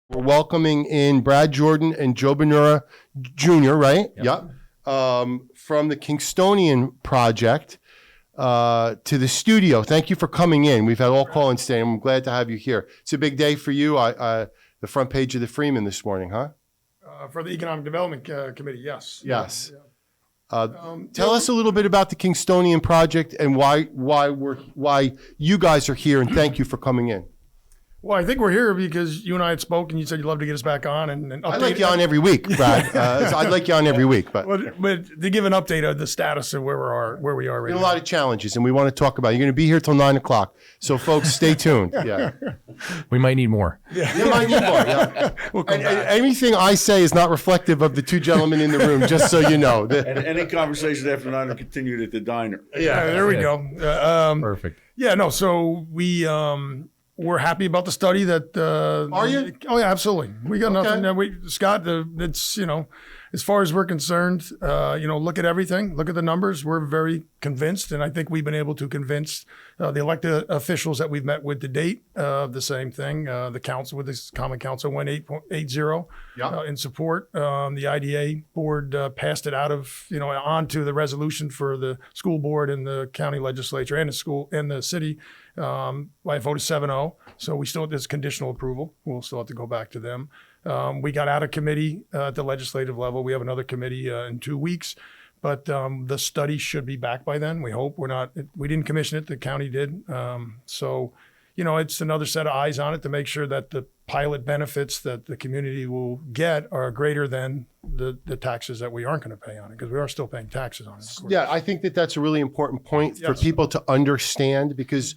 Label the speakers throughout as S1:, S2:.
S1: We're welcoming in Brad Jordan and Joe Bonura Jr., right?
S2: Yep.
S1: From the Kingstonian project to the studio. Thank you for coming in. We've had all call-ins today, and I'm glad to have you here. It's a big day for you. The front page of the Freeman this morning, huh?
S3: For the Economic Development Committee, yes.
S1: Yes. Tell us a little bit about the Kingstonian project and why you guys are here, and thank you for coming in.
S3: Well, I think we're here because you and I had spoken. You said you'd love to get us back on and update.
S1: I'd like you on every week, Brad. I'd like you on every week, but
S3: to give an update of the status of where we are right now.
S1: A lot of challenges, and we want to talk about it. You're going to be here till 9 o'clock, so folks, stay tuned. Yeah,
S2: we might need more.
S1: Yeah. You might need more. Yeah. And anything I say is not reflective of the two gentlemen in the room. Just so you know.
S4: And any conversations after 9 are continued at the diner.
S3: Yeah, there we go.
S2: Perfect.
S3: Yeah, no. So we're happy about the study that.
S1: Are you?
S3: Oh yeah, absolutely. We got nothing. Scott, it's as far as we're concerned, look at everything, look at the numbers. We're very convinced, and I think we've been able to convince the elected officials that we've met with to date of the same thing. The council with this Common Council went 8-0 in support. The IDA board passed it out of onto the resolution for the school board and the county legislature and the school and the city. I voted 7-0, so we still have this conditional approval. We'll still have to go back to them. We got out of committee at the legislative level. We have another committee in 2 weeks, but the study should be back by then. We hope. We didn't commission it. The county did. So it's another set of eyes on it to make sure that the pilot benefits that the community will get are greater than the taxes that we aren't going to pay on it, because we are still paying taxes on it.
S1: Yeah, I think that's a really important point for people to understand, because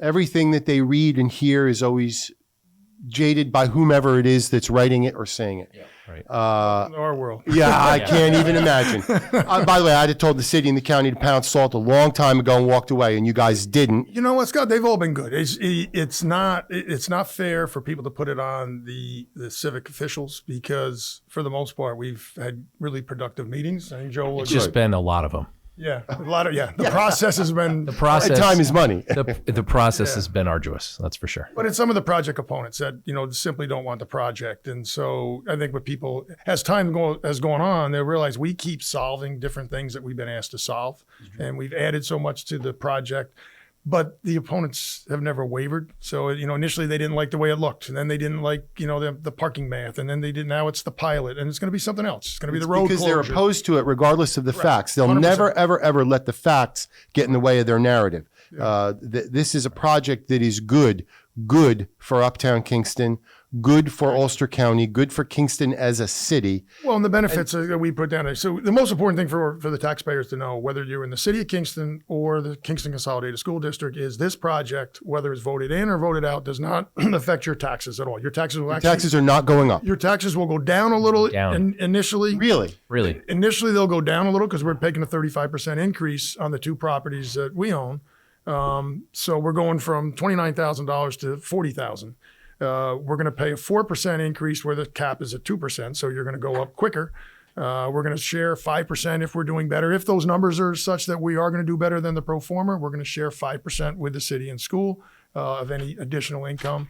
S1: everything that they read and hear is always jaded by whomever it is that's writing it or saying it.
S2: Yeah, right.
S3: In our world.
S1: Yeah, I can't even imagine. By the way, I'd have told the city and the county to pound salt a long time ago and walked away, and you guys didn't.
S3: You know what, Scott? They've all been good. It's not fair for people to put it on the civic officials, because for the most part we've had really productive meetings. I think Joe will
S2: It's just been a lot of them.
S3: Yeah, a lot of The process has been
S1: time is money.
S2: The process has been arduous, that's for sure.
S3: But it's some of the project opponents that simply don't want the project, and so I think what people, as time has gone on, they realize we keep solving different things that we've been asked to solve, and we've added so much to the project. But the opponents have never wavered. So, initially they didn't like the way it looked, and then they didn't like, the parking math, and then they did. Now it's the pilot, and it's going to be something else. It's going to be the road
S1: because
S3: closure.
S1: They're opposed to it regardless of the facts. They'll
S3: 100%.
S1: never, ever, ever let the facts get in the way of their narrative.
S3: Yeah.
S1: This is a project that is good for Uptown Kingston, good for Ulster County, good for Kingston as a city.
S3: Well, and the benefits that we put down there. So the most important thing for the taxpayers to know, whether you're in the city of Kingston or the Kingston Consolidated School District, is this project, whether it's voted in or voted out, does not affect your taxes at all. Your taxes will
S1: taxes are not going up.
S3: Your taxes will go down a little initially.
S1: Really?
S3: Initially, they'll go down a little because we're taking a 35% increase on the two properties that we own. So we're going from $29,000 to $40,000. We're going to pay a 4% increase where the cap is at 2%, so you're going to go up quicker. We're going to share 5% if we're doing better. If those numbers are such that we are going to do better than the pro forma, we're going to share 5% with the city and school of any additional income.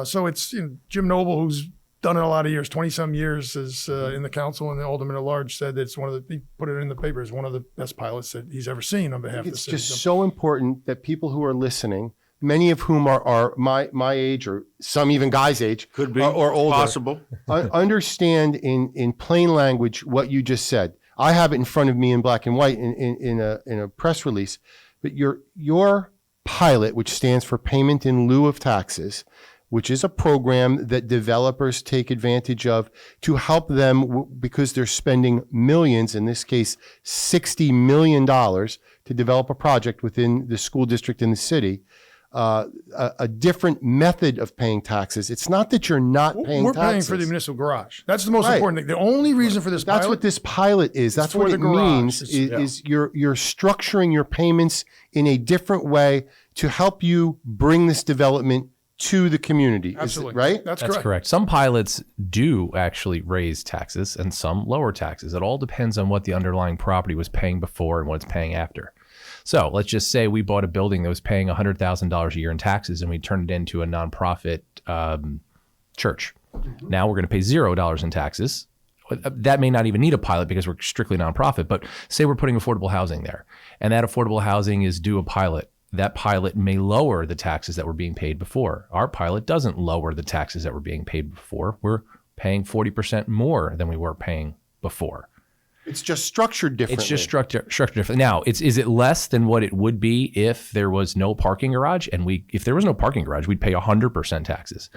S3: So it's Jim Noble, who's done it a lot of years, 20-some years is in the council, and the alderman at large said that he put it in the paper as one of the best pilots that he's ever seen on behalf of the city.
S1: It's just so important that people who are listening, many of whom are my age, or some even guys' age,
S4: could be
S1: or older,
S4: possible,
S1: understand in plain language what you just said. I have it in front of me in black and white in a press release. But your pilot, which stands for Payment in Lieu of Taxes, which is a program that developers take advantage of to help them because they're spending millions, in this case, $60 million to develop a project within the school district in the city. A different method of paying taxes. It's not that you're not paying taxes.
S3: We're paying for the municipal garage. That's the most important thing. The only reason for this pilot.
S1: That's what this pilot is. That's what it means is you're structuring your payments in a different way to help you bring this development to the community.
S3: Absolutely.
S1: Right?
S3: That's
S2: correct. Some pilots do actually raise taxes and some lower taxes. It all depends on what the underlying property was paying before and what it's paying after. So let's just say we bought a building that was paying $100,000 a year in taxes and we turned it into a nonprofit church. Now we're going to pay $0 in taxes. That may not even need a pilot because we're strictly nonprofit, but say we're putting affordable housing there and that affordable housing is due a pilot. That pilot may lower the taxes that were being paid before. Our pilot doesn't lower the taxes that were being paid before. We're paying 40% more than we were paying before.
S1: It's just structured differently.
S2: It's just structured differently. Now, is it less than what it would be if there was no parking garage? And if there was no parking garage, we'd pay 100% taxes.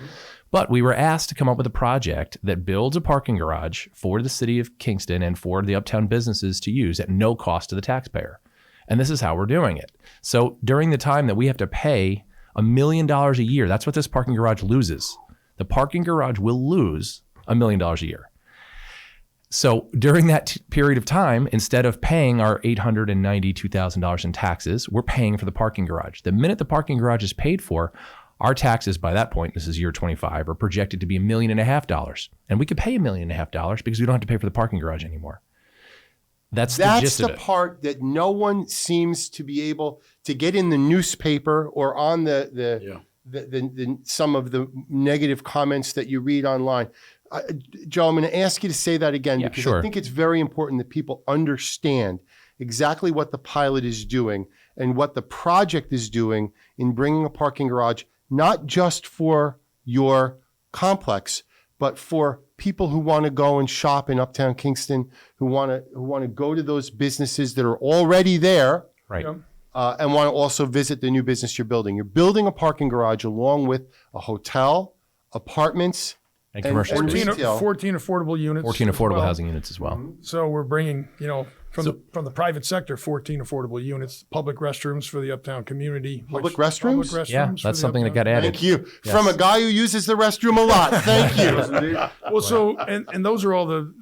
S2: But we were asked to come up with a project that builds a parking garage for the city of Kingston and for the uptown businesses to use at no cost to the taxpayer. And this is how we're doing it. So during the time that we have to pay $1 million a year, that's what this parking garage loses. The parking garage will lose $1 million a year. So during that period of time, instead of paying our $892,000 in taxes, we're paying for the parking garage. The minute the parking garage is paid for, our taxes by that point, this is year 25, are projected to be $1.5 million. And we could pay $1.5 million because we don't have to pay for the parking garage anymore. That's the gist of it.
S1: Part that no one seems to be able to get in the newspaper or on the some of the negative comments that you read online. Joe, I'm going to ask you to say that again because
S2: sure.
S1: I think it's very important that people understand exactly what the pilot is doing and what the project is doing in bringing a parking garage, not just for your complex, but for people who want to go and shop in Uptown Kingston, who want to go to those businesses that are already there,
S2: right?
S1: And want to also visit the new business you're building. You're building a parking garage along with a hotel, apartments,
S2: and commercial
S1: and
S2: space.
S1: retail.
S3: 14 affordable units.
S2: 14 affordable housing units as well.
S3: So we're bringing, from the private sector, 14 affordable units, public restrooms for the Uptown community.
S1: Public restrooms?
S2: Yeah, that's something that got added.
S1: Thank you. Yes. From a guy who uses the restroom a lot. Thank you.
S3: Well, so, and those are all the,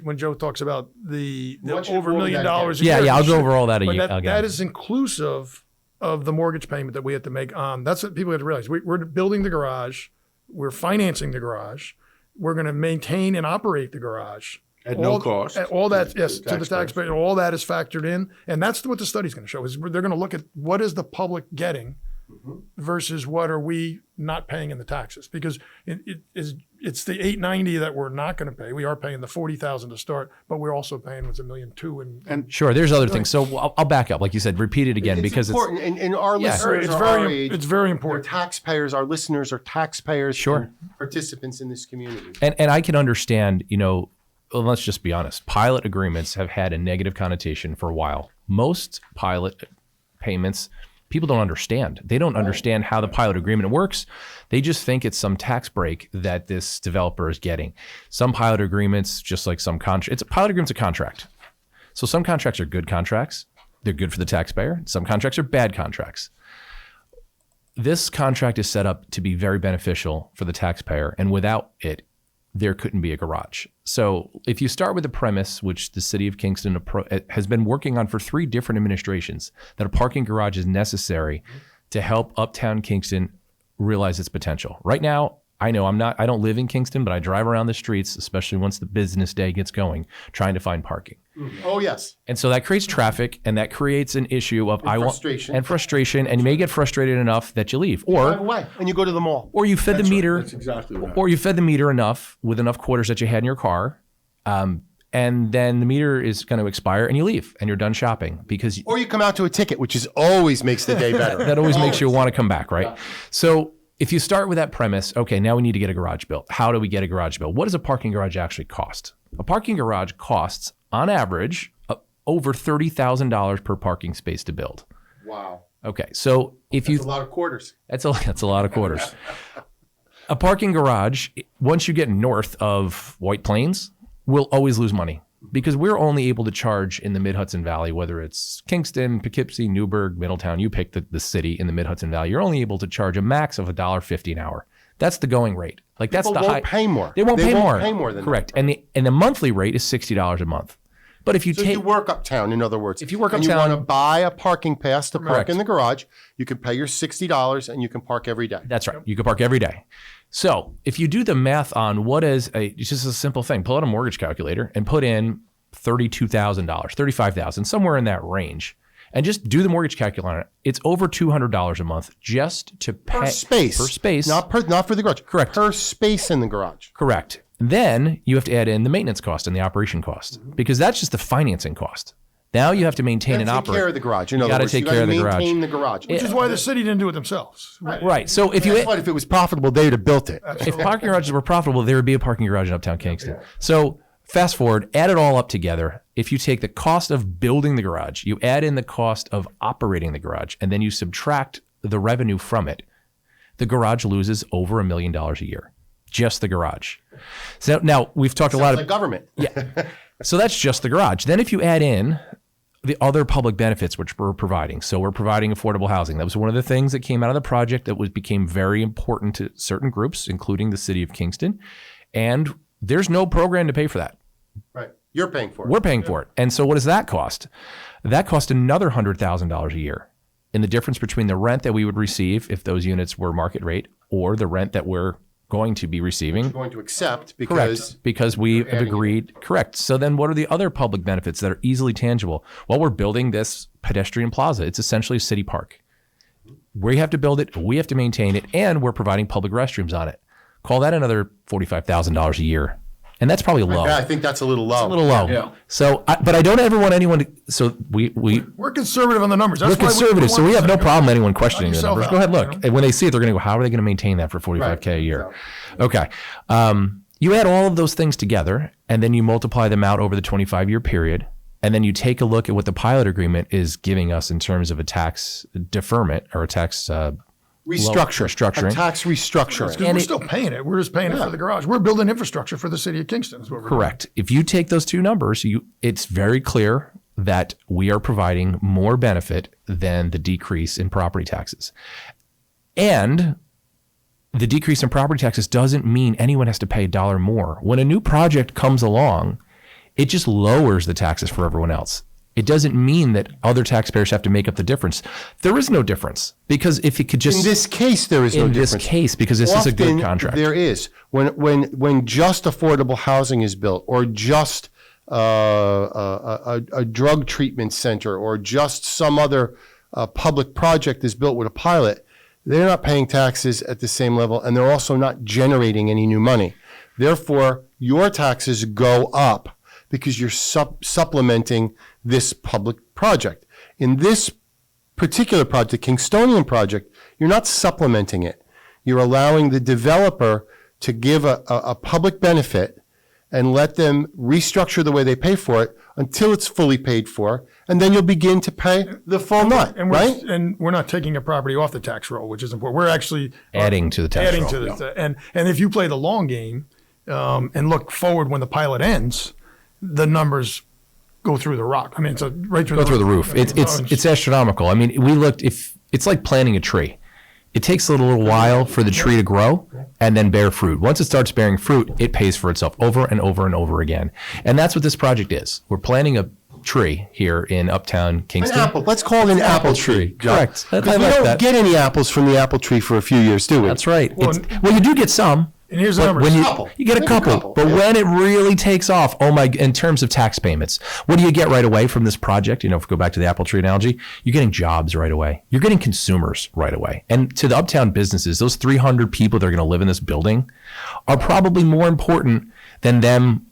S3: when Joe talks about the over $1 million a year.
S2: Yeah, I'll go over all that again.
S3: That is inclusive of the mortgage payment that we have to make on. That's what people have to realize. We're building the garage. We're financing the garage. We're going to maintain and operate the garage.
S4: At no cost.
S3: All that, yes, to the taxpayer. All that is factored in. And that's what the study's going to show is they're going to look at what is the public getting versus what are we not paying in the taxes. Because it's the $890 that we're not going to pay. We are paying the $40,000 to start, but we're also paying $1.2 million. And
S2: sure, there's other things. So I'll back up, like you said, repeat it again because
S1: important. And our listeners
S3: it's
S1: are
S3: very,
S1: our age.
S3: It's very important.
S1: They're taxpayers. Our listeners are taxpayers.
S2: Sure.
S1: And participants in this community.
S2: And I can understand, let's just be honest. Pilot agreements have had a negative connotation for a while. Most pilot payments, people don't understand. They don't understand how the pilot agreement works. They just think it's some tax break that this developer is getting. Some pilot agreements, just like some contract, pilot agreement's a contract. So some contracts are good contracts. They're good for the taxpayer. Some contracts are bad contracts. This contract is set up to be very beneficial for the taxpayer, and without it, there couldn't be a garage. So if you start with the premise, which the city of Kingston has been working on for 3 different administrations, that a parking garage is necessary to help Uptown Kingston realize its potential. Right now, I don't live in Kingston, but I drive around the streets, especially once the business day gets going, trying to find parking.
S1: Oh, yes.
S2: And so that creates traffic, and that creates an issue of frustration, and you may get frustrated enough that you leave,
S1: or drive away and you go to the mall,
S2: or you fed the meter.
S4: That's exactly right.
S2: Or you fed the meter enough with enough quarters that you had in your car, and then the meter is going to expire, and you leave, and you're done shopping
S1: or you come out to a ticket, which always makes the day better.
S2: That always makes you want to come back, right? Yeah. So if you start with that premise, okay, now we need to get a garage built. How do we get a garage built? What does a parking garage actually cost? A parking garage costs, on average, over $30,000 per parking space to build.
S1: Wow.
S2: Okay, so that's
S1: a lot of quarters.
S2: That's a lot of quarters. A parking garage, once you get north of White Plains, will always lose money because we're only able to charge in the Mid-Hudson Valley, whether it's Kingston, Poughkeepsie, Newburgh, Middletown, you pick the city in the Mid-Hudson Valley, you're only able to charge a max of $1.50 an hour. That's the going rate. Like that's the high.
S1: Pay more.
S2: They won't pay
S1: more than
S2: correct. And the monthly rate is $60 a month. But if you
S1: you work uptown, in other words,
S2: if you work
S1: and
S2: uptown,
S1: you want to buy a parking pass to park in the garage, you can pay your $60 and you can park every day.
S2: That's right. You can park every day. So if you do the math on it's just a simple thing, pull out a mortgage calculator and put in $32,000, $35,000, somewhere in that range. And just do the mortgage calculator on it. It's over $200 a month just to pay.
S1: Per space.
S2: Per space.
S1: Not for the garage.
S2: Correct.
S1: Per space in the garage.
S2: Correct. Then you have to add in the maintenance cost and the operation cost because that's just the financing cost. Now you have to maintain and operate.
S1: Take care of the garage.
S2: You got to take care of the garage.
S1: Maintain the garage.
S3: Which is why the city didn't do it themselves.
S2: Right. So if
S1: if it was profitable, they would have built it.
S2: if parking garages were profitable, there would be a parking garage in Uptown Kingston. So fast forward, add it all up together. If you take the cost of building the garage, you add in the cost of operating the garage, and then you subtract the revenue from it, the garage loses over $1 million a year. Just the garage. So now we've talked a lot of
S1: like government.
S2: Yeah. So that's just the garage. Then if you add in the other public benefits which we're providing. So we're providing affordable housing. That was one of the things that came out of the project that became very important to certain groups, including the city of Kingston. And there's no program to pay for that.
S1: Right. You're paying for it.
S2: We're paying for it. And so what does that cost? That cost another $100,000 a year in the difference between the rent that we would receive if those units were market rate or the rent that we're going to be receiving.
S1: You're going to accept because
S2: we have agreed. Correct. So then what are the other public benefits that are easily tangible? Well, we're building this pedestrian plaza. It's essentially a city park. We have to build it, we have to maintain it, and we're providing public restrooms on it. Call that another $45,000 a year. And that's probably low.
S1: I think that's a little low.
S2: It's a little low.
S4: Yeah.
S2: So, but I don't ever want anyone to, so
S3: we're conservative on the numbers. That's
S2: we're conservative, so we have no problem anyone questioning the
S3: yourself
S2: numbers.
S3: out,
S2: Go ahead, look.
S3: you know?
S2: And when they see it, they're going to go, how are they going to maintain that for $45K a year? Okay. You add all of those things together, and then you multiply them out over the 25-year period, and then you take a look at what the pilot agreement is giving us in terms of a tax deferment or a tax restructuring.
S1: A tax restructuring.
S3: Because we're still paying it. We're just paying it for the garage. We're building infrastructure for the city of Kingston is what we're
S2: Correct. If you take those two numbers, it's very clear that we are providing more benefit than the decrease in property taxes. And the decrease in property taxes doesn't mean anyone has to pay $1 more. When a new project comes along, it just lowers the taxes for everyone else. It doesn't mean that other taxpayers have to make up the difference. There is no difference because if it could just...
S1: In this case, there is no difference.
S2: In this case, because this is a good contract.
S1: There is. When just affordable housing is built or just a drug treatment center or just some other public project is built with a pilot, they're not paying taxes at the same level, and they're also not generating any new money. Therefore, your taxes go up because you're supplementing this public project. In this particular project, Kingstonian project, you're not supplementing it. You're allowing the developer to give a public benefit and let them restructure the way they pay for it until it's fully paid for, and then you'll begin to pay the full nut, right?
S3: And we're not taking a property off the tax roll, which is important. We're actually
S2: adding to the tax roll.
S3: And if you play the long game and look forward when the pilot ends, the numbers go through the rock. I mean, it's right through
S2: the roof. It's astronomical. I mean, we looked. If it's like planting a tree, it takes a little while for the tree to grow and then bear fruit. Once it starts bearing fruit, it pays for itself over and over and over again. And that's what this project is. We're planting a tree here in Uptown Kingston.
S1: An apple. Let's call it an apple tree.
S2: Correct.
S1: Because we don't get any apples from the apple tree for a few years, do we?
S2: That's right. Well, you do get some.
S3: And here's the numbers.
S2: You get a couple. But when it really takes off, in terms of tax payments, what do you get right away from this project? If we go back to the apple tree analogy, you're getting jobs right away. You're getting consumers right away. And to the Uptown businesses, those 300 people that are going to live in this building are probably more important than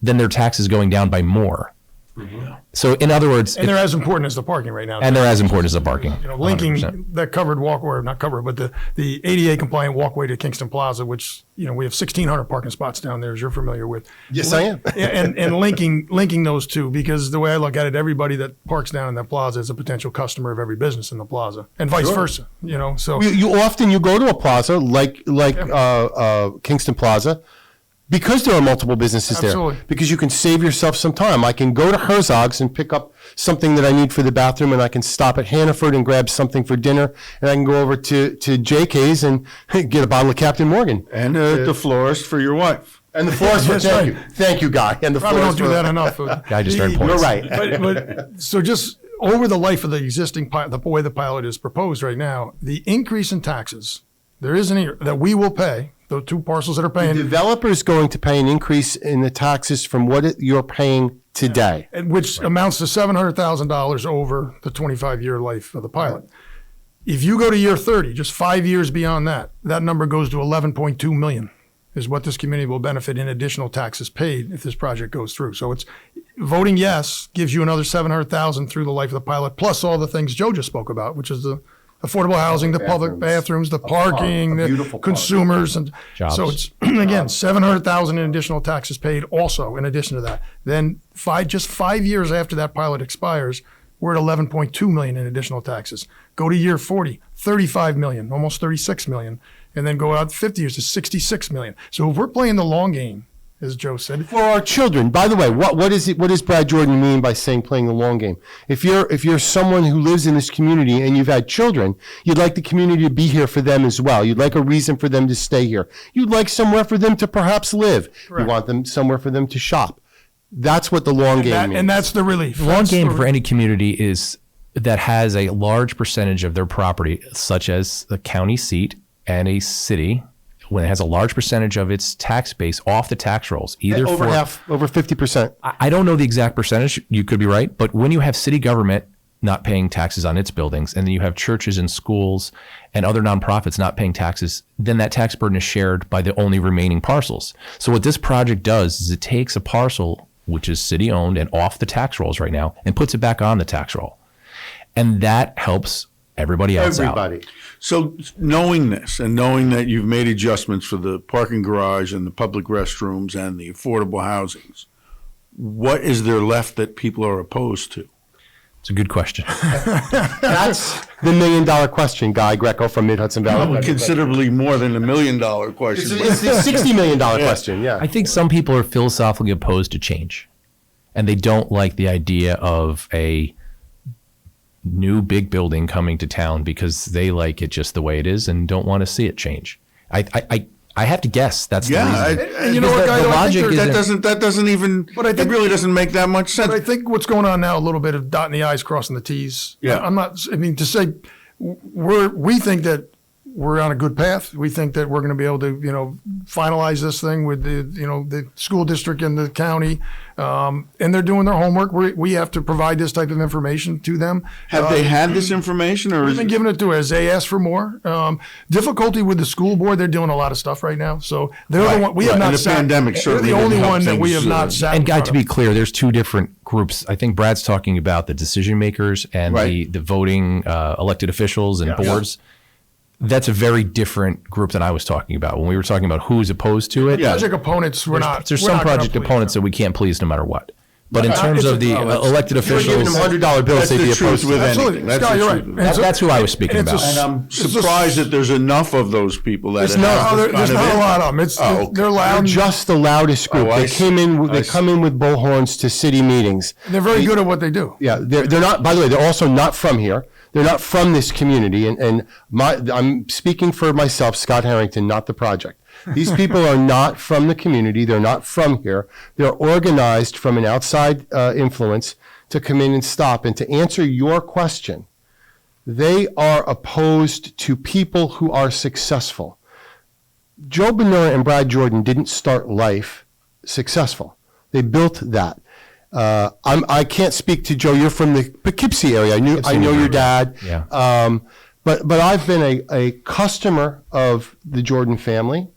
S2: their taxes going down by more. Mm-hmm. So in other words,
S3: and they're as important as the parking right now.
S2: And they're as important as the parking.
S3: Linking
S2: 100%.
S3: that covered walkway, not covered, but the ADA compliant walkway to Kingston Plaza, which we have 1,600 parking spots down there, as you're familiar with.
S1: Yes, I am.
S3: and linking those two, because the way I look at it, everybody that parks down in that plaza is a potential customer of every business in the plaza, and vice versa. So
S1: you often go to a plaza like Kingston Plaza. Because there are multiple businesses
S3: Absolutely.
S1: there. Because you can save yourself some time. I can go to Herzog's and pick up something that I need for the bathroom, and I can stop at Hannaford and grab something for dinner, and I can go over to JK's and get a bottle of Captain Morgan.
S4: And the florist for your wife.
S1: And the florist for thank you, Guy. And the
S3: probably don't do that enough.
S2: Guy just earned points.
S1: You're right.
S3: But so just over the life of the existing the way the pilot is proposed right now, the increase in taxes, there isn't any that we will pay the two parcels that are
S1: The
S3: paying,
S1: developer is going to pay an increase in the taxes from what you're paying today.
S3: and which amounts to $700,000 over the 25-year life of the pilot. If you go to year 30, just 5 years beyond that, that number goes to 11.2 million is what this community will benefit in additional taxes paid if this project goes through. So it's voting yes gives you another 700,000 through the life of the pilot, plus all the things Joe just spoke about, which is the affordable housing, the public bathrooms, the parking, the
S1: beautiful
S3: consumers, and
S2: Jobs.
S3: so it's again 700,000 in additional taxes paid. Also, in addition to that, then just 5 years after that pilot expires, we're at 11.2 million in additional taxes. Go to year 40, 35 million, almost 36 million, and then go out 50 years to 66 million. So if we're playing the long game, as Joe said,
S1: For our children, by the way, what does Brad Jordan mean by saying playing the long game? If you're someone who lives in this community and you've had children, you'd like the community to be here for them as well. You'd like a reason for them to stay here. You'd like somewhere for them to perhaps live.
S3: Correct.
S1: You want them somewhere for them to shop. That's what the long game means.
S3: and that's the relief.
S2: The long
S3: That's
S2: game
S3: the
S2: for any community is that has a large percentage of their property, such as the county seat and a city, when it has a large percentage of its tax base off the tax rolls, either
S1: over
S2: for
S1: half, over 50%.
S2: I don't know the exact percentage. You could be right, but when you have city government not paying taxes on its buildings, and then you have churches and schools and other nonprofits not paying taxes, then that tax burden is shared by the only remaining parcels. So what this project does is it takes a parcel which is city owned and off the tax rolls right now and puts it back on the tax roll. And that helps everybody else out.
S1: Everybody.
S4: So knowing this and knowing that you've made adjustments for the parking garage and the public restrooms and the affordable housings, what is there left that people are opposed to?
S2: It's a good question.
S1: That's the $1 million question, Guy Greco from Mid-Hudson Valley.
S4: Considerably more than $1 million question.
S1: It's the $60 million question, yeah.
S2: I think some people are philosophically opposed to change, and they don't like the idea of a new big building coming to town because they like it just the way it is and don't want to see it change. I have to guess that's the reason.
S3: And you know what, Guy,
S2: the
S3: I think
S2: logic
S4: that doesn't even.
S3: But I think-
S4: it really doesn't make that much sense.
S3: But I think what's going on now, a little bit of dotting the I's, crossing the T's.
S4: Yeah.
S3: I mean, to say we think that we're on a good path. We think that we're going to be able to, finalize this thing with the school district and the county, and they're doing their homework. We have to provide this type of information to them.
S4: Have they had this information, or
S3: We've
S4: is
S3: been giving it to us. They asked for more. Difficulty with the school board. They're doing a lot of stuff right now. So they're the one we have
S4: right.
S3: not
S4: And the
S3: sat.
S4: pandemic
S3: They're
S4: certainly
S3: the only
S4: didn't help
S3: one that we
S4: things,
S3: have not sat.
S2: And
S3: in
S2: Guy,
S3: front
S2: to
S3: of.
S2: be clear, there's two different groups. I think Brad's talking about the decision makers and
S4: Right.
S2: the voting elected officials and boards. That's a very different group than I was talking about. When we were talking about who's opposed to it,
S4: Yeah.
S3: Project opponents, we're not.
S2: there's
S3: we're
S2: some
S3: not gonna
S2: project
S3: please
S2: opponents
S3: them.
S2: that we can't please no matter what. But in terms
S3: it's
S2: of
S3: a-
S2: the
S3: no, it's-
S2: elected
S1: If you're giving
S2: officials,
S1: them $100 bills,
S4: That's
S1: they'd
S4: the
S1: be
S4: truth
S1: opposed to
S4: with
S1: it.
S3: Absolutely.
S4: anything. That's
S3: Scott,
S4: the
S3: you're
S4: truth
S3: right.
S4: with
S3: And
S4: anything.
S2: that's who I was speaking
S3: and it's
S2: about.
S3: a-
S4: And I'm
S3: It's just-
S4: surprised that there's enough of those people that
S1: There's
S4: it
S1: not.
S4: has
S3: No,
S4: this
S3: there's
S4: kind
S3: not
S4: of
S3: a lot
S4: impact.
S3: of them. It's
S4: Oh, okay.
S3: they're
S1: They're
S3: loud.
S1: just the loudest group.
S4: Oh, I
S1: They
S4: see.
S1: came in.
S4: I
S1: They
S4: see.
S1: come in with bullhorns to city meetings.
S3: They're very good at what they do.
S1: Yeah, they're not. By the way, they're also not from here. They're not from this community. And I'm speaking for myself, Scott Herrington, not the project. These people are not from the community. They're not from here. They're organized from an outside influence to come in and stop. And to answer your question, they are opposed to people who are successful. Joe Bonura and Brad Jordan didn't start life successful. They built that. I can't speak to Joe. You're from the Poughkeepsie area. I know your dad.
S2: Yeah.
S1: But I've been a customer of the Jordan family.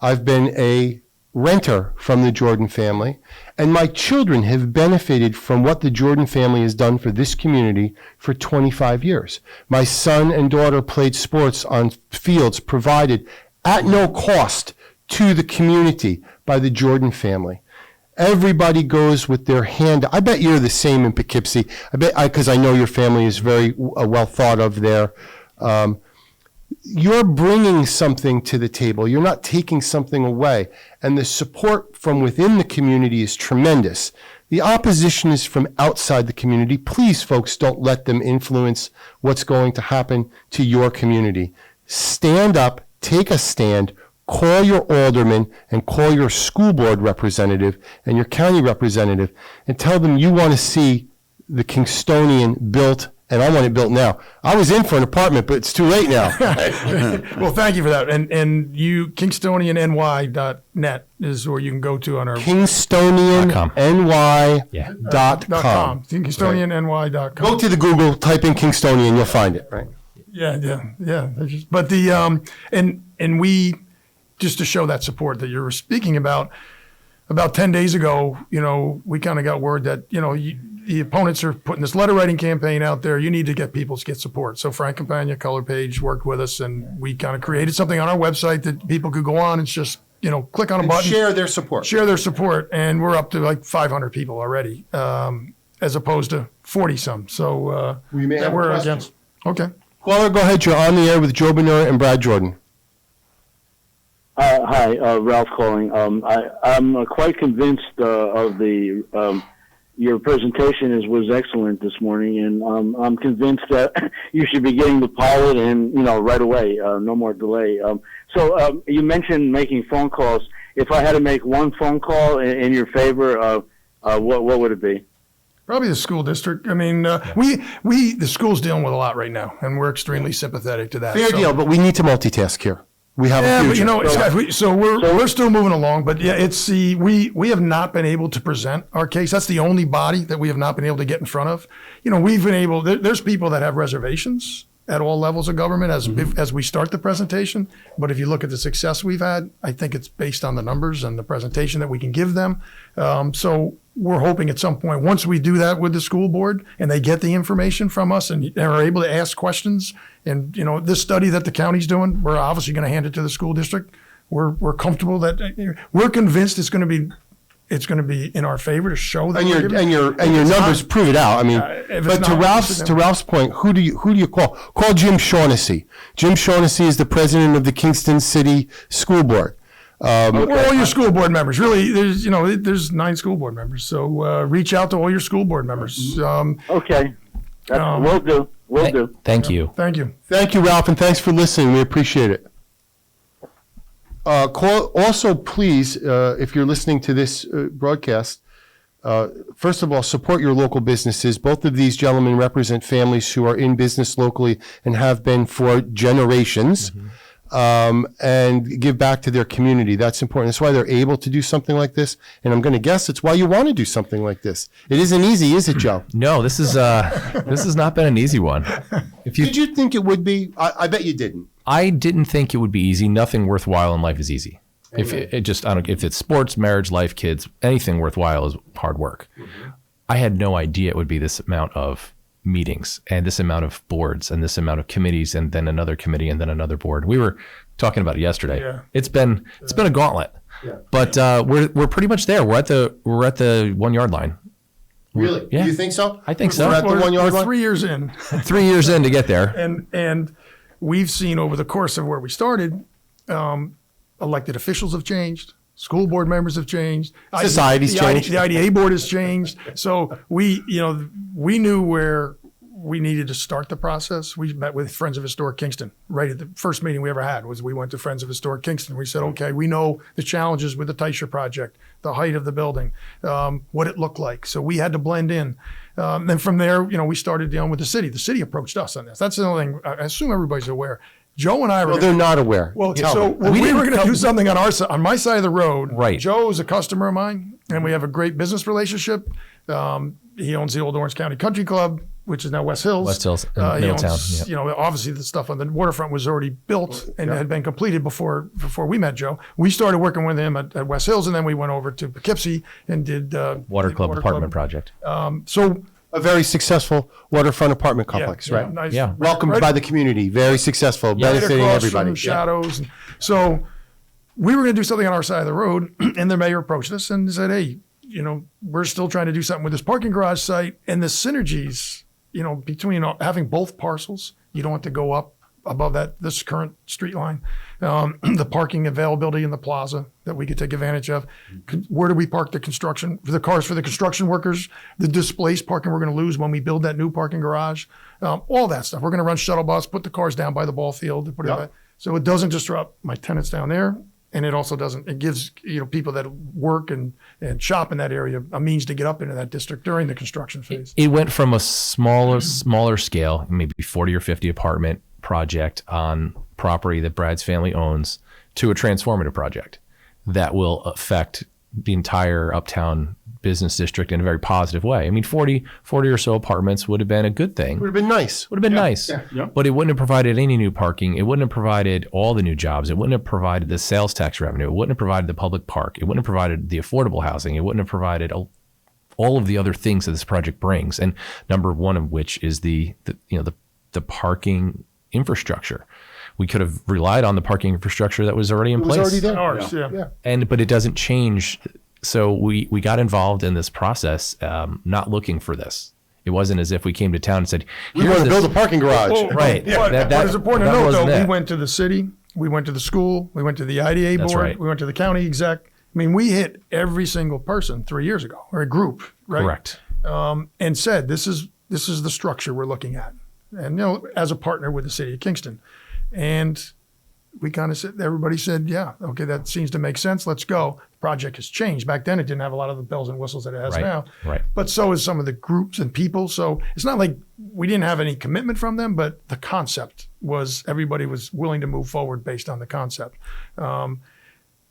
S1: I've been a renter from the Jordan family, and my children have benefited from what the Jordan family has done for this community for 25 years. My son and daughter played sports on fields provided at no cost to the community by the Jordan family. Everybody goes with their hand. I bet you're the same in Poughkeepsie. Because I know your family is very well thought of there. You're bringing something to the table. You're not taking something away. And the support from within the community is tremendous. The opposition is from outside the community. Please, folks, don't let them influence what's going to happen to your community. Stand up, take a stand, call your alderman and call your school board representative and your county representative and tell them you want to see the Kingstonian built and I want it built now. I was in for an apartment, but it's too late now.
S3: Well, thank you for that. And you, KingstonianNY.net is where you can go to on our
S1: KingstonianNY.com.
S3: KingstonianNY.com.
S1: Go to the Google, type in Kingstonian, you'll find it, right?
S3: Yeah. But the and we, just to show that support that you were speaking about 10 days ago, we kind of got word that the opponents are putting this letter writing campaign out there. You need to get people to get support. So Frank Campagna, Color Page, worked with us, and we kind of created something on our website that people could go on and just click on a button,
S1: share their support,
S3: and we're up to like 500 people already, as opposed to 40 some. So
S1: we may have
S3: we're
S1: against.
S3: Okay.
S1: Caller, go ahead. You're on the air with Joe Bonura and Brad Jordan.
S5: Hi, Ralph calling. I'm quite convinced of the your presentation was excellent this morning, and I'm convinced that you should be getting the pilot and right away, no more delay. So you mentioned making phone calls. If I had to make one phone call in your favor, what would it be?
S3: Probably the school district. I mean, the school's dealing with a lot right now, and we're extremely sympathetic to that.
S1: Fair deal, but we need to multitask here. We have a future.
S3: But we're still moving along. But yeah, we have not been able to present our case. That's the only body that we have not been able to get in front of. We've been able. There's people that have reservations at all levels of government as we start the presentation. But if you look at the success we've had, I think it's based on the numbers and the presentation that we can give them. So we're hoping at some point, once we do that with the school board and they get the information from us and are able to ask questions, and this study that the county's doing, we're obviously going to hand it to the school district. We're comfortable that we're convinced it's going to be in our favor to show that.
S1: And your numbers prove it out. I mean, but to Ralph's point, who do you call? Call Jim Shaughnessy. Jim Shaughnessy is the president of the Kingston City School Board.
S3: Or all your school board members. Really, there's 9 school board members. So reach out to all your school board members.
S5: Okay, will do. Will do.
S2: Thank you.
S3: Thank you.
S1: Thank you, Ralph, and thanks for listening. We appreciate it. Also, please, if you're listening to this broadcast, first of all, support your local businesses. Both of these gentlemen represent families who are in business locally and have been for generations. Mm-hmm. And give back to their community. That's important. That's why they're able to do something like this. And I'm going to guess it's why you want to do something like this. It isn't easy, is it, Joe?
S2: No, this has not been an easy one.
S1: Did you think it would be? I bet you didn't.
S2: I didn't think it would be easy. Nothing worthwhile in life is easy. If it's sports, marriage, life, kids, anything worthwhile is hard work. Mm-hmm. I had no idea it would be this amount of meetings and this amount of boards and this amount of committees and then another committee and then another board. We were talking about it yesterday. Yeah. It's been a gauntlet. Yeah. But we're pretty much there. We're at the 1 yard line.
S1: Really?
S2: Yeah.
S1: You think so?
S2: I think so.
S1: We're at the 1 yard line.
S3: 3 years in.
S2: 3 years in to get there.
S3: And we've seen over the course of where we started, elected officials have changed. School board members have changed.
S1: Society's changed.
S3: The IDA board has changed. So we knew where we needed to start the process. We met with Friends of Historic Kingston. Right at the first meeting we ever had was we went to Friends of Historic Kingston. We said, okay, we know the challenges with the Teicher project, the height of the building, what it looked like. So we had to blend in. Then from there, we started dealing with the city. The city approached us on this. That's the only thing. I assume everybody's aware. Joe and I were.
S1: Well, they're not aware.
S3: Well, so we were going to do something on my side of the road.
S2: Right.
S3: Joe is a customer of mine, and we have a great business relationship. He owns the old Orange County Country Club, which is now West Hills.
S2: West Hills,
S3: Middletown. Obviously the stuff on the waterfront was already built and had been completed before we met Joe. We started working with him at West Hills, and then we went over to Poughkeepsie and did
S2: Water Club apartment project.
S3: So.
S1: A very successful waterfront apartment complex, right?
S3: Nice.
S2: Yeah.
S1: Welcomed by the community. Very successful, benefiting everybody.
S3: Shadows. So we were going to do something on our side of the road, and the mayor approached us and said, hey, we're still trying to do something with this parking garage site, and the synergies, between having both parcels. You don't have to go up above this current street line. The parking availability in the plaza that we could take advantage of. Where do we park the cars for the construction workers? The displaced parking we're going to lose when we build that new parking garage. All that stuff. We're going to run shuttle bus, put the cars down by the ball field, so it doesn't disrupt my tenants down there And it also doesn't, it gives, people that work and shop in that area a means to get up into that district during the construction phase.
S2: It went from a smaller scale, maybe 40 or 50 apartment project on property that Brad's family owns, to a transformative project that will affect the entire uptown business district in a very positive way. I mean, 40 or so apartments would have been a good thing.
S1: Would have been nice.
S4: Yeah.
S2: But it wouldn't have provided any new parking. It wouldn't have provided all the new jobs. It wouldn't have provided the sales tax revenue. It wouldn't have provided the public park. It wouldn't have provided the affordable housing. It wouldn't have provided all of the other things that this project brings. And number one of which is the parking infrastructure. We could have relied on the parking infrastructure that was already in place.
S1: It was already there.
S3: Ours, yeah.
S2: But it doesn't change. So we got involved in this process, not looking for this. It wasn't as if we came to town and said,
S1: We want to build a parking garage.
S2: Right.
S3: But it's important to note, though, we went to the city, we went to the school, we went to the IDA
S2: That's
S3: board,
S2: right.
S3: we went to the county exec. I mean, we hit every single person 3 years ago, or a group, right?
S2: Correct.
S3: And said, this is the structure we're looking at. And, as a partner with the city of Kingston. And we kind of said, everybody said, yeah, okay, that seems to make sense. Let's go. The project has changed. Back then, it didn't have a lot of the bells and whistles that it has now.
S2: Right.
S3: But so is some of the groups and people. So it's not like we didn't have any commitment from them, but the concept was everybody was willing to move forward based on the concept.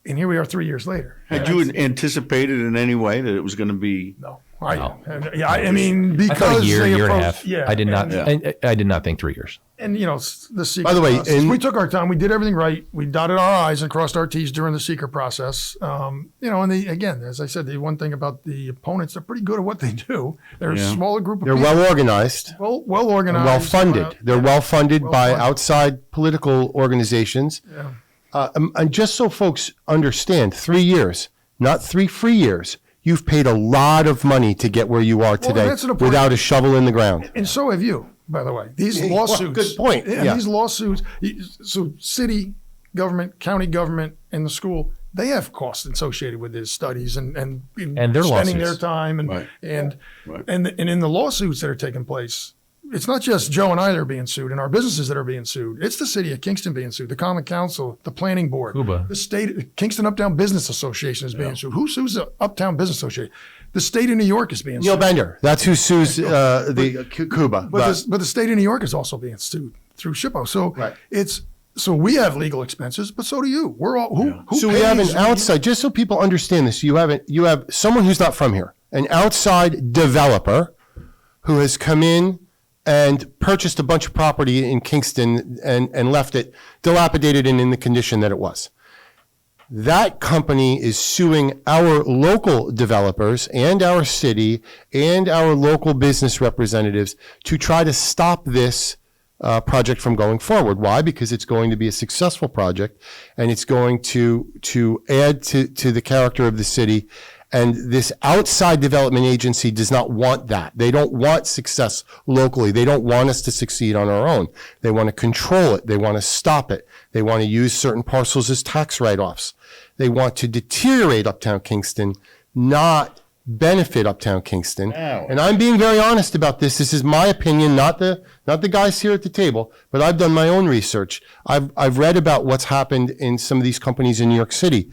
S3: And here we are 3 years later.
S4: Had you anticipated in any way that it was going to be?
S3: No.
S2: I
S3: I mean, because
S2: thought a year and a
S3: approach-
S2: half.
S3: Yeah,
S2: I did not.
S3: and-
S2: I did not think 3 years.
S3: And the secret
S1: By the way,
S3: process, we took our time. We did everything right. We dotted our I's and crossed our T's during the secret process. And again, as I said, the one thing about the opponents, they're pretty good at what they do. They're a smaller group of
S1: They're
S3: people.
S1: well organized.
S3: Well organized.
S1: Well funded. They're well funded by
S3: well-funded.
S1: outside political organizations.
S3: Yeah.
S1: And just so folks understand, 3 years, not 3 free years. You've paid a lot of money to get where you are today
S3: that's an important-
S1: without a shovel in the ground.
S3: And so have you, by the way. These
S1: Well,
S3: lawsuits.
S1: good point.
S3: And
S1: Yeah.
S3: these lawsuits, so city government, county government, and the school, they have costs associated with these studies and
S2: their
S3: spending
S2: lawsuits.
S3: their time
S4: Right.
S3: and
S4: Right.
S3: and in the lawsuits that are taking place. It's not just Joe and I that are being sued and our businesses that are being sued. It's the city of Kingston being sued, the Common Council, the Planning Board,
S2: Cuba.
S3: the state, Kingston Uptown Business Association is being sued. Who sues the Uptown Business Association? The state of New York is being
S1: Neil
S3: sued.
S1: Bender, that's who sues Cuba.
S3: But the state of New York is also being sued through SHPO. So
S1: Right.
S3: so we have legal expenses, but so do you. We're all who
S1: So we have an
S3: pays-
S1: outside, just so people understand this, you have someone who's not from here, an outside developer who has come in and purchased a bunch of property in Kingston and left it dilapidated and in the condition that it was. That company is suing our local developers and our city and our local business representatives to try to stop this project from going forward. Why? Because it's going to be a successful project and it's going to add to the character of the city. And this outside development agency does not want that. They don't want success locally. They don't want us to succeed on our own. They want to control it. They want to stop it. They want to use certain parcels as tax write-offs. They want to deteriorate Uptown Kingston, not benefit Uptown Kingston.
S4: Ow.
S1: And I'm being very honest about this. This is my opinion, not the guys here at the table, but I've done my own research. I've read about what's happened in some of these companies in New York City,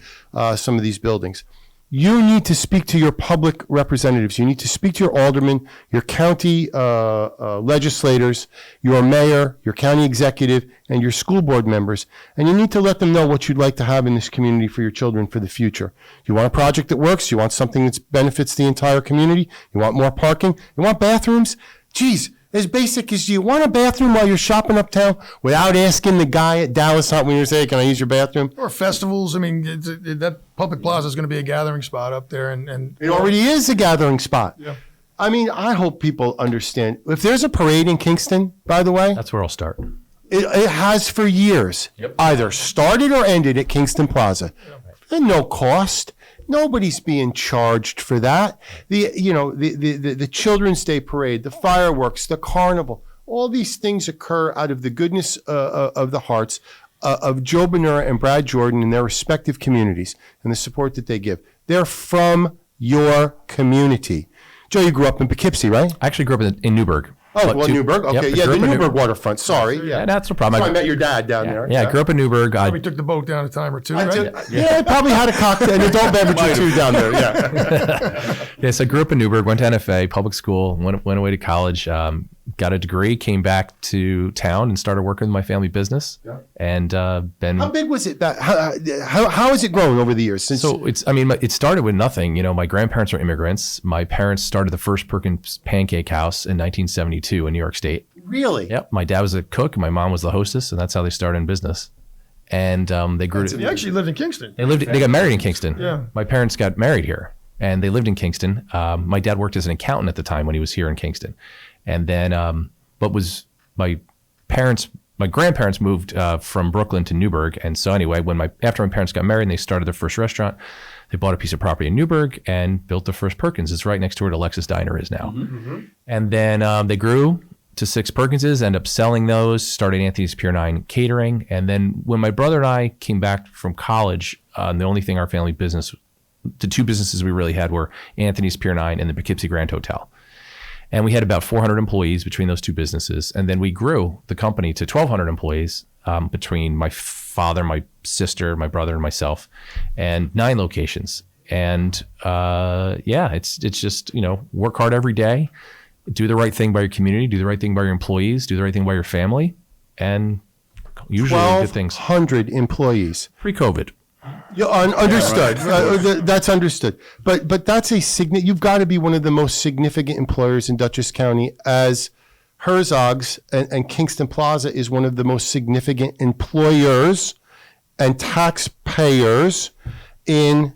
S1: some of these buildings. You need to speak to your public representatives. You need to speak to your aldermen, your county legislators, your mayor, your county executive, and your school board members. And you need to let them know what you'd like to have in this community for your children for the future. You want a project that works? You want something that benefits the entire community? You want more parking? You want bathrooms? Geez, as basic as, do you want a bathroom while you're shopping uptown without asking the guy at Dallas Hunt when you're saying, can I use your bathroom?
S3: or festivals. I mean, that public plaza is going to be a gathering spot up there, and
S1: It already is a gathering spot.
S3: Yeah.
S1: I mean, I hope people understand. If there's a parade in Kingston, by the way,
S2: That's where I'll start.
S1: it has for years either started or ended at Kingston Plaza. And no cost. Nobody's being charged for that. The Children's Day parade, the fireworks, the carnival, all these things occur out of the goodness of the hearts of Joe Bonura and Brad Jordan in their respective communities and the support that they give. They're from your community. Joe, you grew up in Poughkeepsie, right?
S2: I actually grew up in Newburgh.
S1: Oh, well, Newburgh. Okay,
S2: Yep,
S1: the Newburgh waterfront. Sorry.
S2: Yeah, that's no problem.
S1: So I met your dad down there.
S2: Yeah, I grew up in Newburgh.
S3: Probably took the boat down a time or two, right?
S1: I probably had a cocktail, an adult beverage or two down there. Yeah.
S2: Yes, I grew up in Newburgh, went to NFA, public school, went away to college, got a degree, came back to town and started working with my family business. Yeah. And been.
S1: How big was it? How has it grown over the years? Since
S2: it started with nothing. You know, my grandparents are immigrants. My parents started the first Perkins Pancake House in 1972 in New York State.
S1: Really?
S2: Yep. My dad was a cook, and my mom was the hostess, and that's how they started in business. And they grew.
S3: They actually lived in Kingston.
S2: They got married in Kingston.
S3: Yeah.
S2: My parents got married here, and they lived in Kingston. My dad worked as an accountant at the time when he was here in Kingston, and then my grandparents moved from Brooklyn to Newburgh, and so anyway, after my parents got married and they started their first restaurant, they bought a piece of property in Newburgh and built the first Perkins. It's right next to where the Lexus Diner is now. Mm-hmm. And then they grew to 6 Perkinses, ended up selling those, started Anthony's Pier 9 Catering. And then when my brother and I came back from college, the only thing our family business, the 2 businesses we really had were Anthony's Pier 9 and the Poughkeepsie Grand Hotel. And we had about 400 employees between those 2 businesses. And then we grew the company to 1,200 employees between my father, my sister, my brother, and myself, and 9 locations. And it's just, work hard every day, do the right thing by your community, do the right thing by your employees, do the right thing by your family, and usually good things.
S1: 1,200 employees.
S2: Pre-COVID.
S1: Yeah, understood. That's understood. But that's you've got to be one of the most significant employers in Dutchess County, as Herzog's and Kingston Plaza is one of the most significant employers and taxpayers in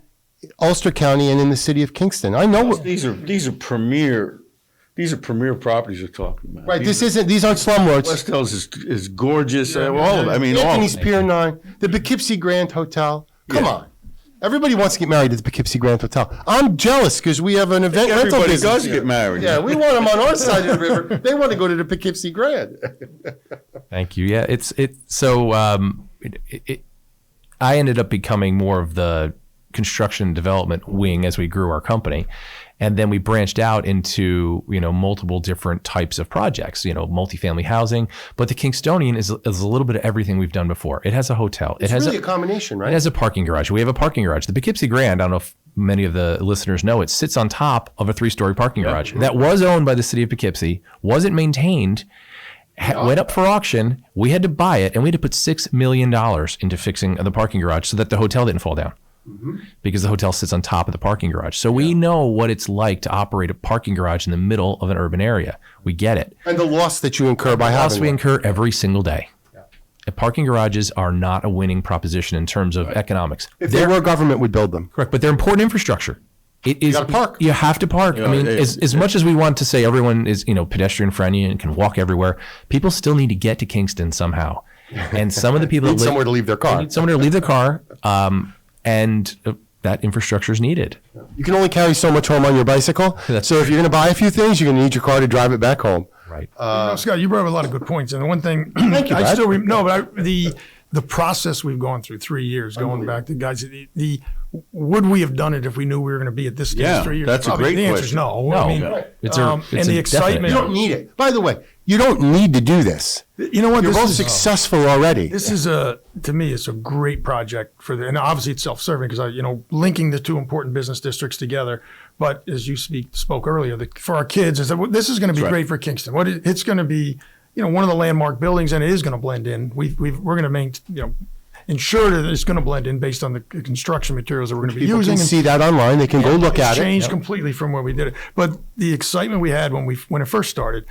S1: Ulster County and in the city of Kingston. I know
S4: these are premier properties you're talking about.
S1: Right. These aren't slumlords.
S4: West Hills is gorgeous. All of it. I mean,
S1: Anthony's Pier 9, the Poughkeepsie Grand Hotel. Come on. Everybody wants to get married at the Poughkeepsie Grand Hotel. I'm jealous because we have an event rental business.
S4: Everybody does get married.
S1: Yeah, we want them on our side of the river. They want to go to the Poughkeepsie Grand.
S2: Thank you. Yeah, I ended up becoming more of the construction development wing as we grew our company. And then we branched out into, multiple different types of projects, multifamily housing. But the Kingstonian is a little bit of everything we've done before. It has a hotel.
S1: It's really a combination, right?
S2: It has a parking garage. We have a parking garage. The Poughkeepsie Grand, I don't know if many of the listeners know, it sits on top of a 3-story parking garage that was owned by the city of Poughkeepsie, wasn't maintained, went up for auction. We had to buy it, and we had to put $6 million into fixing the parking garage so that the hotel didn't fall down. Mm-hmm. Because the hotel sits on top of the parking garage. So we know what it's like to operate a parking garage in the middle of an urban area. We get it.
S1: And the loss that you incur by having
S2: the loss we incur every single day. Yeah. Parking garages are not a winning proposition in terms of economics.
S1: If they were, government would build them.
S2: Correct, but they're important infrastructure. It is,
S1: you got to park.
S2: You have to park.
S4: Yeah,
S2: I mean, as much as we want to say everyone is, pedestrian friendly and can walk everywhere, people still need to get to Kingston somehow. And some of the people
S1: need somewhere to leave their car.
S2: Need somewhere to leave their car. And that infrastructure is needed.
S1: You can only carry so much home on your bicycle. So if you're going to buy a few things, you're going to need your car to drive it back home.
S2: Right.
S3: Scott, you brought up a lot of good points. And the one thing
S1: Thank you,
S3: Brad. The process we've gone through 3 years, going back to guys, would we have done it if we knew we were going to be at this stage 3 years?
S4: That's a great
S3: The answer
S4: question.
S3: is no.
S2: No.
S3: I mean,
S2: It's
S3: and the excitement.
S1: You don't need it. By the way, you don't need to do this.
S3: You know what?
S1: You're both successful already.
S3: This is to me, it's a great project and obviously it's self-serving because linking the 2 important business districts together. But as you spoke earlier, for our kids, this is going to be great for Kingston. It's going to be, one of the landmark buildings, and it is going to blend in. We're going to ensure that it's going to blend in based on the construction materials that we're going to be
S1: People
S3: using.
S1: can see that online. They can go look at it.
S3: It's changed completely from where we did it. But the excitement we had when it first started,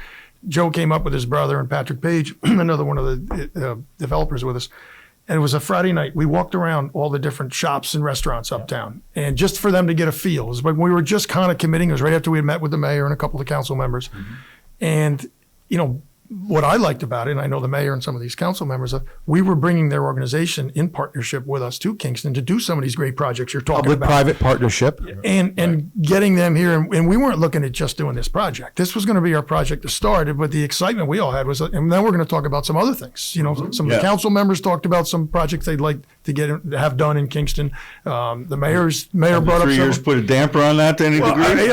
S3: Joe came up with his brother and Patrick Page, another one of the developers with us. And it was a Friday night. We walked around all the different shops and restaurants uptown. And just for them to get a feel. It was when we were just kind of committing. It was right after we had met with the mayor and a couple of council members. Mm-hmm. And, what I liked about it, and I know the mayor and some of these council members, we were bringing their organization in partnership with us to Kingston to do some of these great projects you're talking about.
S1: Public-private partnership.
S3: And getting them here. And we weren't looking at just doing this project. This was going to be our project to start. But the excitement we all had was, and then we're going to talk about some other things. You know, some of the council members talked about some projects they'd like to have done in Kingston. The mayor brought up
S4: 3 years put a damper on that to any degree?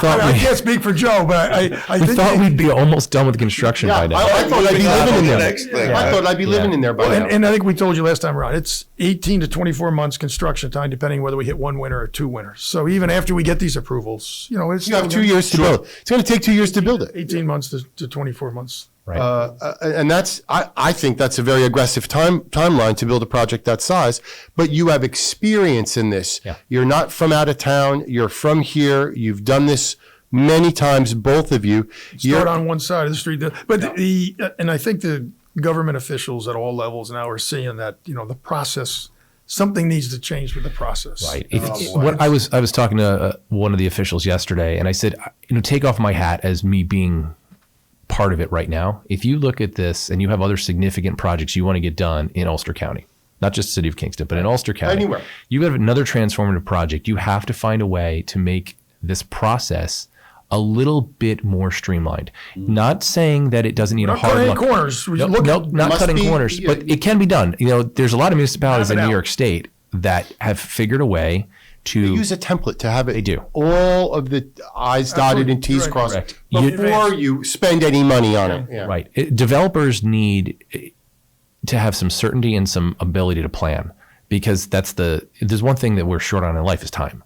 S3: I can't speak for Joe, but I
S2: thought we'd be almost done with construction by now.
S1: I thought I'd be living in there. I thought I'd be living in there by now.
S3: And I think we told you last time around, it's 18 to 24 months construction time, depending whether we hit one winter or two winters. So even after we get these approvals, you know, it's
S1: You have 2 years to build it. It's going to take 2 years to build it.
S3: 18 months to 24 months.
S2: Right.
S1: And I think that's a very aggressive timeline to build a project that size. But you have experience in this.
S2: Yeah.
S1: You're not from out of town. You're from here. You've done this many times, both of you.
S3: Start on one side of the street. But and I think the government officials at all levels now are seeing that, you know, the process, something needs to change with the process.
S2: Right. What I was talking to one of the officials yesterday, and I said, you know, take off my hat as me being part of it right now. If you look at this and you have other significant projects you want to get done in Ulster County, not just the city of Kingston, but in Ulster County,
S1: anywhere,
S2: you have another transformative project. You have to find a way to make this process a little bit more streamlined. Not saying that it doesn't need a hard
S3: cutting
S2: look.
S3: corners.
S2: Not cutting corners, but it can be done. You know, there's a lot of municipalities in New York State that have figured a way to
S1: use a template to have it.
S2: They do.
S1: All of the I's dotted and T's crossed
S2: Correct.
S1: before you spend any money on it. Yeah.
S2: Right. Developers need to have some certainty and some ability to plan, because there's one thing that we're short on in life is time.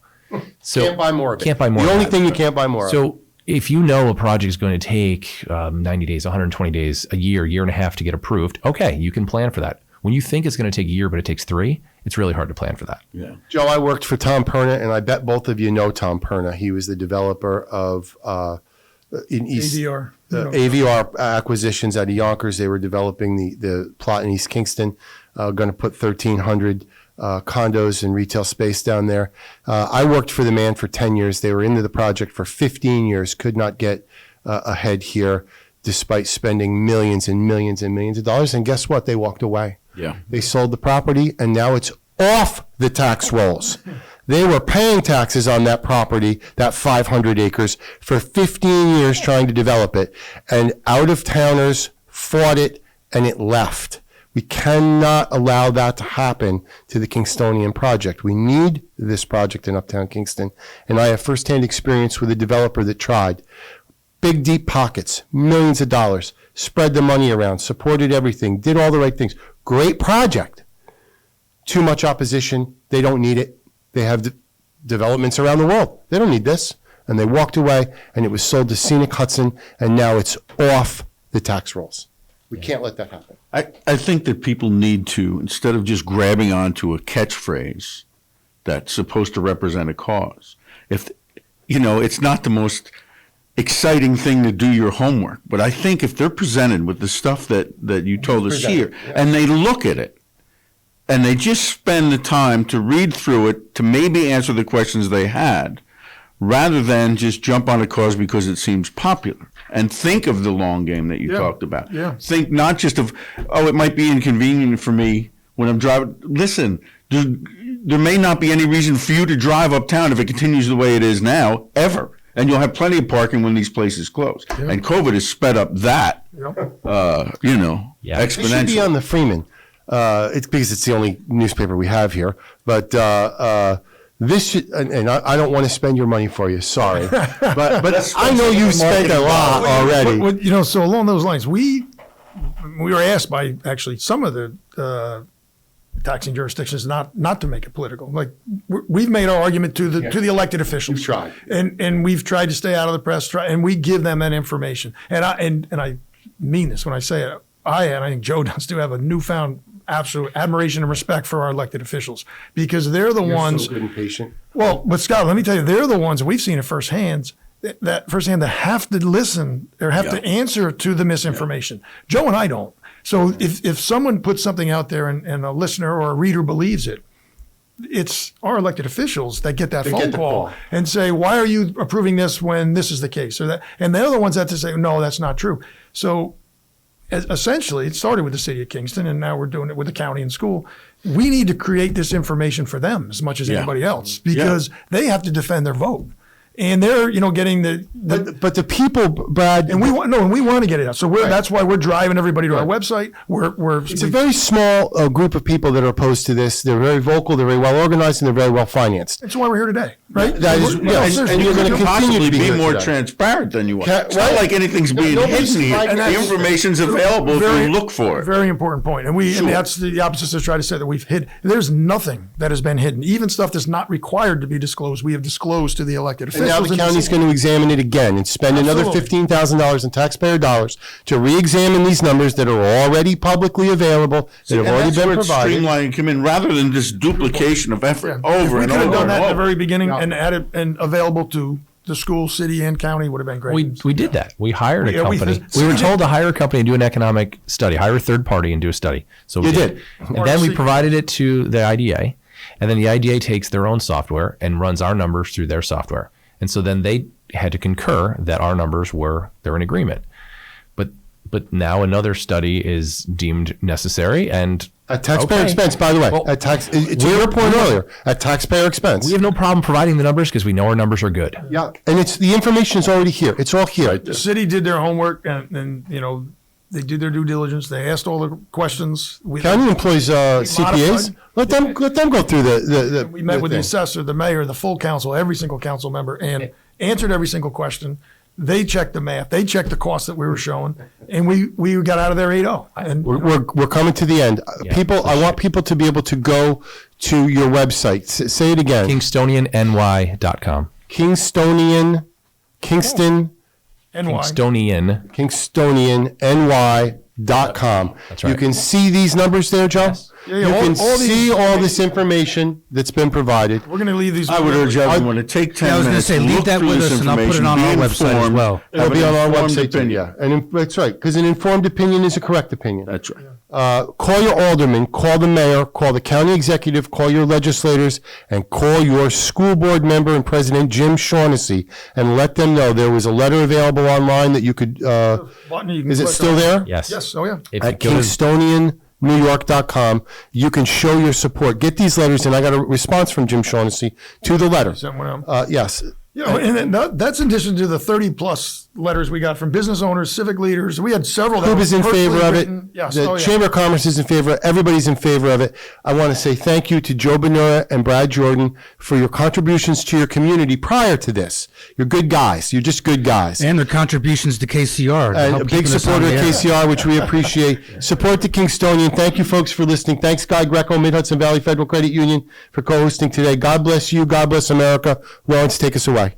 S2: So
S1: Can't buy more of it.
S2: Can't buy more.
S1: The
S2: of
S1: only
S2: that.
S1: thing you can't buy more of.
S2: So if you know a project is going to take 90 days, 120 days, a year and a half to get approved, okay, you can plan for that. When you think it's going to take a year, but it takes 3, it's really hard to plan for that.
S4: Yeah.
S1: Joe, I worked for Tom Perna, and I bet both of you know Tom Perna. He was the developer of in East
S3: ADR.
S1: AVR acquisitions out of Yonkers. They were developing the plot in East Kingston, going to put 1,300 condos and retail space down there. I worked for the man for 10 years. They were into the project for 15 years, could not get ahead here despite spending millions and millions and millions of dollars. And guess what? They walked away.
S4: Yeah.
S1: They sold the property, and now it's off the tax rolls. They were paying taxes on that property, that 500 acres, for 15 years trying to develop it. And out-of-towners fought it, and it left. We cannot allow that to happen to the Kingstonian project. We need this project in Uptown Kingston. And I have firsthand experience with a developer that tried. Big, deep pockets, millions of dollars, spread the money around, supported everything, did all the right things. Great project. Too much opposition. They don't need it. They have developments around the world. They don't need this. And they walked away, and it was sold to Scenic Hudson, and now it's off the tax rolls. We can't let that happen.
S4: I think that people need to, instead of just grabbing onto a catchphrase that's supposed to represent a cause, if, you know, it's not the most exciting thing to do your homework, but I think if they're presented with the stuff that you told us here, and they look at it, and they just spend the time to read through it, to maybe answer the questions they had, rather than just jump on a cause because it seems popular, and think of the long game that you talked about.
S3: Yeah.
S4: Think not just of, oh, it might be inconvenient for me when I'm driving. Listen, there may not be any reason for you to drive uptown if it continues the way it is now, ever. And you'll have plenty of parking when these places close. Yeah. And COVID has sped up that, exponentially.
S1: It should be on the Freeman. It's because it's the only newspaper we have here. But this should, and I don't want to spend your money for you. Sorry, but I know you've spent a lot already.
S3: So along those lines, we were asked by actually some of the taxing jurisdictions not to make it political. Like we've made our argument to the elected officials.
S1: We've tried,
S3: and we've tried to stay out of the press. And we give them that information. And I mean this when I say it. And I think Joe does too, have a newfound absolute admiration and respect for our elected officials, because they're the ones.
S1: So good and patient.
S3: Well, but Scott, let me tell you, they're the ones, and we've seen it firsthand, that have to listen or have to answer to the misinformation. Joe and I don't. So if someone puts something out there and a listener or a reader believes it, it's our elected officials that get that
S1: They
S3: phone
S1: get the
S3: call
S1: call.
S3: and say, why are you approving this when this is the case? Or that, and they're the ones that say, no, that's not true. So essentially, it started with the city of Kingston, and now we're doing it with the county and school. We need to create this information for them as much as anybody else, because they have to defend their vote. And they're, getting
S1: But the people, Brad,
S3: and we want to get it out. So that's why we're driving everybody to our website.
S1: it's a very small group of people that are opposed to this. They're very vocal, they're very well organized, and they're very well financed.
S3: That's why we're here today, right?
S1: That is, yes, and you're going to continue
S4: possibly
S1: to be
S4: be
S1: here
S4: more
S1: today.
S4: transparent than you are.
S1: Ca-
S4: It's not
S1: right.
S4: like anything's
S1: No,
S4: being
S1: nobody's
S4: hidden here.
S1: hiding
S4: The
S1: that.
S4: information's available if you look for it.
S3: Very important point. And
S4: Sure.
S3: that's the opposite to try to say that we've hid. There's nothing that has been hidden. Even stuff that's not required to be disclosed, we have disclosed to the elected
S1: And
S3: officials.
S1: now the county's going to examine it again and spend another
S3: Absolutely.
S1: $15,000 in taxpayer dollars to re-examine these numbers that are already publicly available, that have
S4: And
S1: already
S4: that's
S1: been
S4: where it's
S1: provided.
S4: streamlining come in, rather than this duplication of effort
S3: If
S4: over
S3: we
S4: and
S3: could have
S4: over
S3: done
S4: and
S3: that at the
S4: over.
S3: very beginning and added and available to the school, city, and county would have been great.
S2: We did that. We hired a
S3: Yeah, we
S2: company.
S3: did.
S2: We were told to hire a company and do an economic study, hire a third party and do a study. So we
S1: You did.
S2: And then we provided it to the IDA, and then the IDA takes their own software and runs our numbers through their software. And so then they had to concur that our numbers they're in agreement. But now another study is deemed necessary, and
S1: At taxpayer
S2: okay.
S1: expense, by the way.
S2: Well,
S1: To your point earlier, at taxpayer expense.
S2: we have no problem providing the numbers because we know our numbers are good.
S1: Yeah, and the information is already here. It's all here.
S3: The city did their homework and they did their due diligence. They asked all the questions.
S1: County employs CPAs. Let them go through the
S3: We met with the
S1: thing.
S3: assessor, the mayor, the full council, every single council member, and answered every single question. They checked the math. They checked the costs that we were showing, and we got out of there 8-0. And
S1: We're coming to the end. People, I want people to be able to go to your website. Say it again.
S2: KingstonianNY.com.
S1: Kingston,
S3: NY.
S1: KingstonianNY.com.
S2: That's right.
S1: You can see these numbers there, Joe?
S3: Yeah,
S1: You
S3: all-
S1: can
S3: all these-
S1: see all this information that's been provided.
S3: We're going to leave these.
S4: I would urge everyone to take 10
S6: Yeah, I was gonna
S4: minutes
S6: say,
S4: to
S6: leave
S4: look
S6: that
S4: through
S6: with
S4: this
S6: us, and I'll put it
S4: information,
S6: on
S4: be
S6: our website as
S4: informed,
S6: well.
S4: have
S1: It'll be
S4: an
S1: on our
S4: informed
S1: website too.
S4: opinion.
S1: Yeah, and that's right, because an informed opinion is a correct opinion.
S4: That's right.
S1: Call your alderman, call the mayor, call the county executive, call your legislators, and call your school board member and president, Jim Shaughnessy, and let them know there was a letter available online that you could,
S3: Button you can
S1: is it
S3: click
S1: still
S3: on.
S1: there?
S2: Yes.
S3: Yes. Oh, yeah.
S2: If you
S1: At
S2: go to-
S1: KingstonianNewYork.com. You can show your support. Get these letters, and I got a response from Jim Shaughnessy to the letter.
S3: Sent one out.
S1: Yes.
S3: And then that's in addition to the 30+ letters we got from business owners, civic leaders. We had several. that
S1: Club
S3: were
S1: is in
S3: personally
S1: favor of it.
S3: written. Yes.
S1: The
S3: Oh, yeah.
S1: Chamber of Commerce is in favor. Everybody's in favor of it. I want to say thank you to Joe Bonura and Brad Jordan for your contributions to your community prior to this. You're good guys. You're just good guys.
S6: And their contributions to KCR. to
S1: And
S6: help
S1: a big
S6: keeping us
S1: supporter
S6: on
S1: of
S6: the air.
S1: KCR, which we appreciate. Support the Kingstonian. Thank you, folks, for listening. Thanks, Guy Greco, Mid-Hudson Valley Federal Credit Union, for co-hosting today. God bless you. God bless America. Lawrence, take us away.